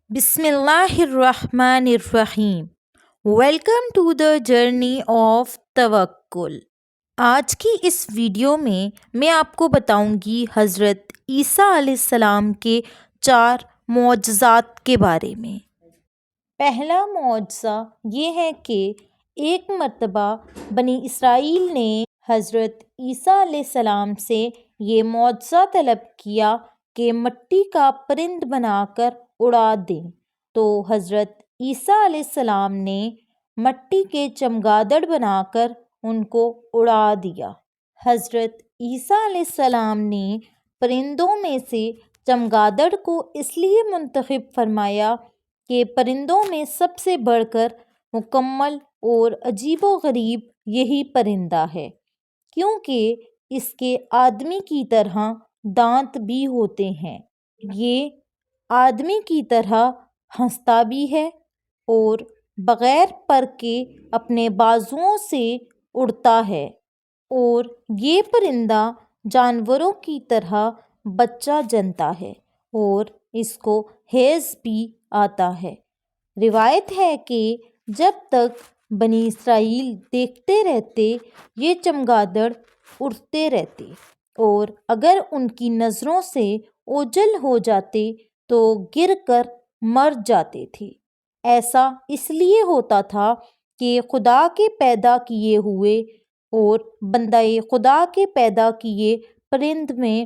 بسم اللہ الرحمن الرحیم۔ Welcome to the journey of توکل۔ آج کی اس ویڈیو میں آپ کو بتاؤں گی حضرت عیسیٰ علیہ السلام کے 4 معجزات کے بارے میں۔ پہلا معجزہ یہ ہے کہ ایک مرتبہ بنی اسرائیل نے حضرت عیسیٰ علیہ السلام سے یہ معجزہ طلب کیا کہ مٹی کا پرند بنا کر اڑا دیں، تو حضرت عیسیٰ علیہ السلام نے مٹی کے چمگادڑ بنا کر ان کو اڑا دیا۔ حضرت عیسیٰ علیہ السلام نے پرندوں میں سے چمگادڑ کو اس لیے منتخب فرمایا کہ پرندوں میں سب سے بڑھ کر مکمل اور عجیب و غریب یہی پرندہ ہے، کیونکہ اس کے آدمی کی طرح دانت بھی ہوتے ہیں، یہ آدمی کی طرح ہنستا بھی ہے اور بغیر پر کے اپنے بازوؤں سے اڑتا ہے، اور یہ پرندہ جانوروں کی طرح بچہ جنتا ہے اور اس کو حیض بھی آتا ہے۔ روایت ہے کہ جب تک بنی اسرائیل دیکھتے رہتے یہ چمگادڑ اڑتے رہتے، اور اگر ان کی نظروں سے اوجھل ہو جاتے تو گر کر مر جاتے تھے۔ ایسا اس لیے ہوتا تھا کہ خدا کے پیدا کیے ہوئے اور بندہ خدا کے پیدا کیے پرند میں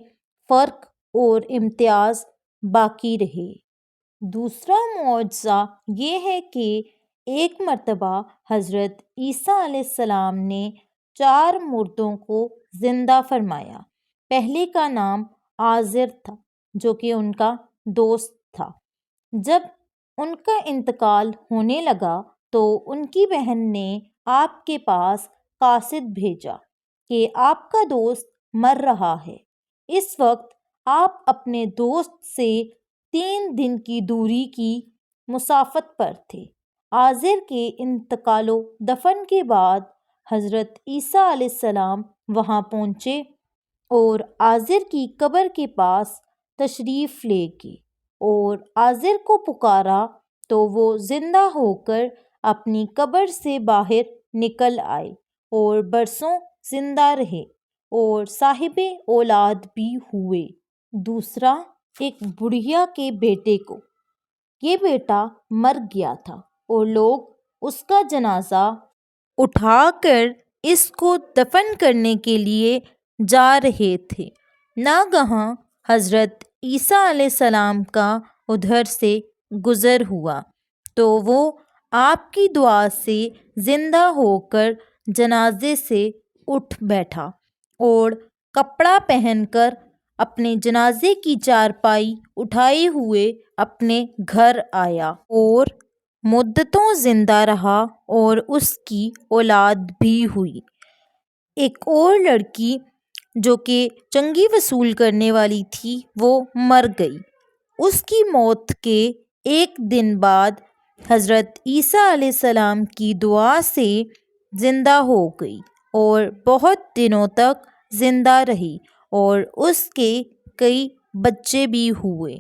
فرق اور امتیاز باقی رہے۔ دوسرا معجزہ یہ ہے کہ ایک مرتبہ حضرت عیسیٰ علیہ السلام نے 4 مردوں کو زندہ فرمایا۔ پہلے کا نام عازر تھا، جو کہ ان کا دوست تھا۔ جب ان کا انتقال ہونے لگا تو ان کی بہن نے آپ کے پاس قاصد بھیجا کہ آپ کا دوست مر رہا ہے۔ اس وقت آپ اپنے دوست سے 3 دن کی دوری کی مسافت پر تھے۔ عازر کے انتقال و دفن کے بعد حضرت عیسیٰ علیہ السلام وہاں پہنچے اور عازر کی قبر کے پاس تشریف لے گئے اور عازر کو پکارا تو وہ زندہ ہو کر اپنی قبر سے باہر نکل آئے اور برسوں زندہ رہے اور صاحب اولاد بھی ہوئے۔ دوسرا، ایک بڑھیا کے بیٹے کو، یہ بیٹا مر گیا تھا اور لوگ اس کا جنازہ اٹھا کر اس کو دفن کرنے کے لیے جا رہے تھے۔ ناگہاں حضرت عیسیٰ علیہ السلام کا ادھر سے گزر ہوا تو وہ آپ کی دعا سے زندہ ہو کر جنازے سے اٹھ بیٹھا اور کپڑا پہن کر اپنے جنازے کی چارپائی اٹھائے ہوئے اپنے گھر آیا اور مدتوں زندہ رہا اور اس کی اولاد بھی ہوئی۔ ایک اور لڑکی جو کہ چنگی وصول کرنے والی تھی وہ مر گئی۔ اس کی موت کے 1 دن بعد حضرت عیسیٰ علیہ السلام کی دعا سے زندہ ہو گئی اور بہت دنوں تک زندہ رہی اور اس کے کئی بچے بھی ہوئے۔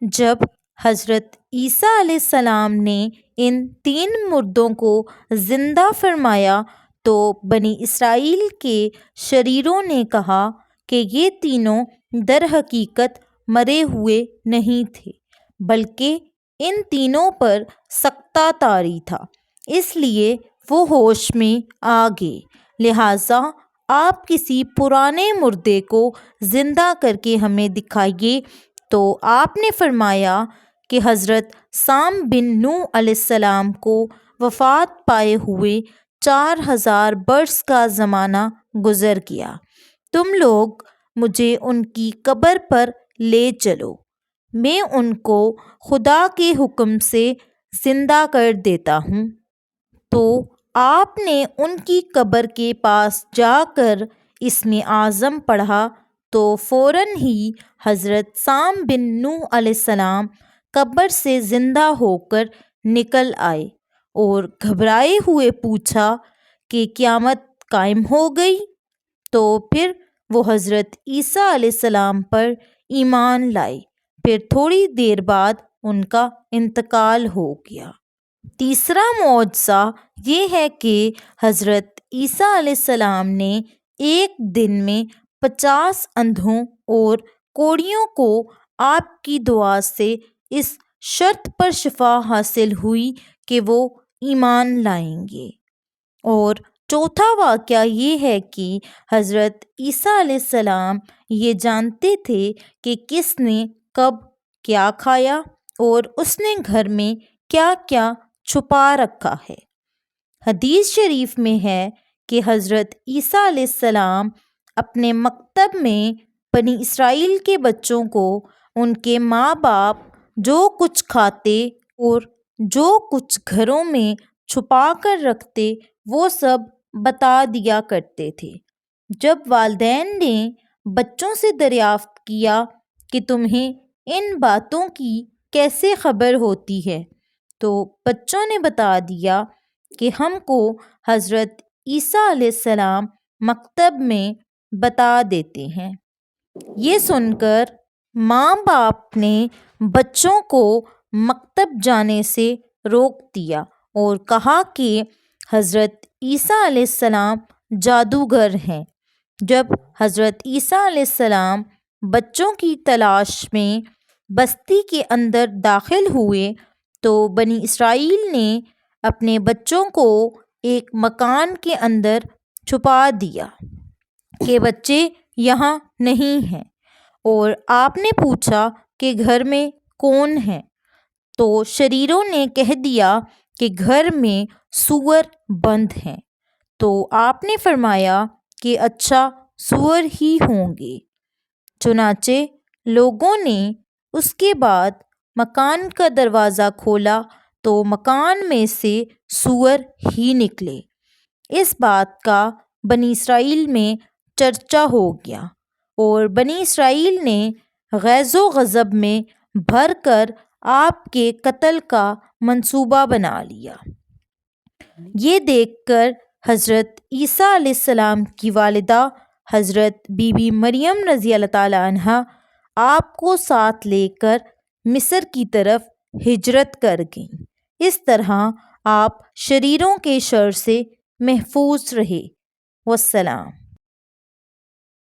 جب حضرت عیسیٰ علیہ السلام نے ان 3 مردوں کو زندہ فرمایا تو بنی اسرائیل کے شریروں نے کہا کہ یہ تینوں در حقیقت مرے ہوئے نہیں تھے، بلکہ ان تینوں پر سکتہ طاری تھا، اس لیے وہ ہوش میں آ گئے۔ لہٰذا آپ کسی پرانے مردے کو زندہ کر کے ہمیں دکھائیے۔ تو آپ نے فرمایا کہ حضرت سام بن نوح علیہ السلام کو وفات پائے ہوئے 4000 برس کا زمانہ گزر گیا، تم لوگ مجھے ان کی قبر پر لے چلو، میں ان کو خدا کے حکم سے زندہ کر دیتا ہوں۔ تو آپ نے ان کی قبر کے پاس جا کر اسم اعظم پڑھا تو فوراً ہی حضرت سام بن نوح علیہ السلام قبر سے زندہ ہو کر نکل آئے اور گھبرائے ہوئے پوچھا کہ قیامت قائم ہو گئی؟ تو پھر وہ حضرت عیسیٰ علیہ السلام پر ایمان لائے۔ پھر تھوڑی دیر بعد ان کا انتقال ہو گیا۔ تیسرا معجزہ یہ ہے کہ حضرت عیسیٰ علیہ السلام نے ایک دن میں 50 اندھوں اور کوڑیوں کو آپ کی دعا سے اس شرط پر شفا حاصل ہوئی کہ وہ ایمان لائیں گے۔ اور چوتھا واقعہ یہ ہے کہ حضرت عیسیٰ علیہ السلام یہ جانتے تھے کہ کس نے کب کیا کھایا اور اس نے گھر میں کیا کیا چھپا رکھا ہے۔ حدیث شریف میں ہے کہ حضرت عیسیٰ علیہ السلام اپنے مکتب میں بنی اسرائیل کے بچوں کو ان کے ماں باپ جو کچھ کھاتے اور جو کچھ گھروں میں چھپا کر رکھتے وہ سب بتا دیا کرتے تھے۔ جب والدین نے بچوں سے دریافت کیا کہ تمہیں ان باتوں کی کیسے خبر ہوتی ہے، تو بچوں نے بتا دیا کہ ہم کو حضرت عیسیٰ علیہ السلام مکتب میں بتا دیتے ہیں۔ یہ سن کر ماں باپ نے بچوں کو مکتب جانے سے روک دیا اور کہا کہ حضرت عیسیٰ علیہ السلام جادوگر ہیں۔ جب حضرت عیسیٰ علیہ السلام بچوں کی تلاش میں بستی کے اندر داخل ہوئے تو بنی اسرائیل نے اپنے بچوں کو ایک مکان کے اندر چھپا دیا کہ بچے یہاں نہیں ہیں، اور آپ نے پوچھا کہ گھر میں کون ہے، تو شریروں نے کہہ دیا کہ گھر میں سور بند ہیں۔ تو آپ نے فرمایا کہ اچھا سور ہی ہوں گے۔ چنانچہ لوگوں نے اس کے بعد مکان کا دروازہ کھولا تو مکان میں سے سور ہی نکلے۔ اس بات کا بنی اسرائیل میں چرچا ہو گیا اور بنی اسرائیل نے غیظ و غضب میں بھر کر آپ کے قتل کا منصوبہ بنا لیا۔ یہ دیکھ کر حضرت عیسیٰ علیہ السلام کی والدہ حضرت بی بی مریم رضی اللہ تعالیٰ عنہا آپ کو ساتھ لے کر مصر کی طرف ہجرت کر گئیں۔ اس طرح آپ شریروں کے شر سے محفوظ رہے۔ والسلام۔